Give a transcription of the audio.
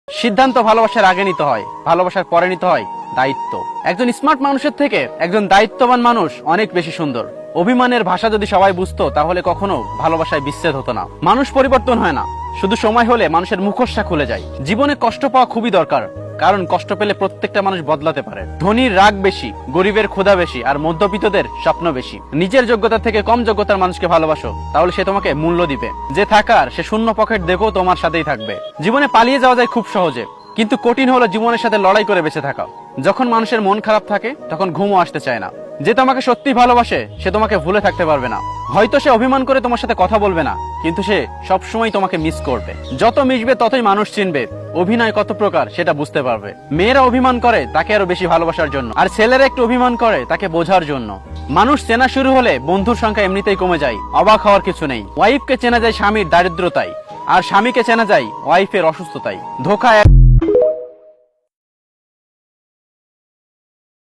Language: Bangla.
সিদ্ধান্ত ভালোবাসার আগে নিতে হয়, ভালোবাসার পরে নিতে হয় দায়িত্ব। একজন স্মার্ট মানুষের থেকে একজন দায়িত্ববান মানুষ অনেক বেশি সুন্দর। অভিমানের ভাষা যদি সবাই বুঝতো তাহলে কখনো ভালোবাসায় বিচ্ছেদ হতো না। মানুষ পরিবর্তন হয় না, শুধু সময় হলে মানুষের মুখোশটা খুলে যায়। জীবনে কষ্ট পাওয়া খুবই দরকার, কারণ কষ্ট পেলে প্রত্যেকটা মানুষ বদলাতে পারে। ধনীর রাগ বেশি, গরিবের ক্ষুধা বেশি, আর মধ্যবিত্তদের স্বপ্ন বেশি। নিজের যোগ্যতা থেকে কম যোগ্যতার মানুষকে ভালোবাসো, তাহলে সে তোমাকে মূল্য দিবে। যে থাকার সে শূন্য পকেট দেখেও তোমার সাথেই থাকবে। জীবনে পালিয়ে যাওয়া যায় খুব সহজে, কিন্তু কঠিন হলো জীবনের সাথে লড়াই করে বেঁচে থাকা। যখন মানুষের মন খারাপ থাকে তখন ঘুমও আসতে চায় না। যে তোমাকে সত্যি ভালোবাসে সে তোমাকে ভুলে থাকতে পারবে না। হয়তো সে অভিমান করে তোমার সাথে কথা বলবে না, কিন্তু সে সবসময় তোমাকে মিস করবে। যত মিশবে ততই মানুষ চিনবে অভিনয় কত প্রকার সেটা বুঝতে পারবে। মেয়েরা অভিমান করে তাকে আরো বেশি ভালোবাসার জন্য, আর ছেলেরা একটু অভিমান করে তাকে বোঝার জন্য। মানুষ চেনা শুরু হলে বন্ধুর সংখ্যা এমনিতেই কমে যায়, অবাক হওয়ার কিছু নেই। ওয়াইফকে চেনা যায় স্বামীর দারিদ্রতায়, আর স্বামীকে চেনা যায় ওয়াইফের অসুস্থতায়। ধোকা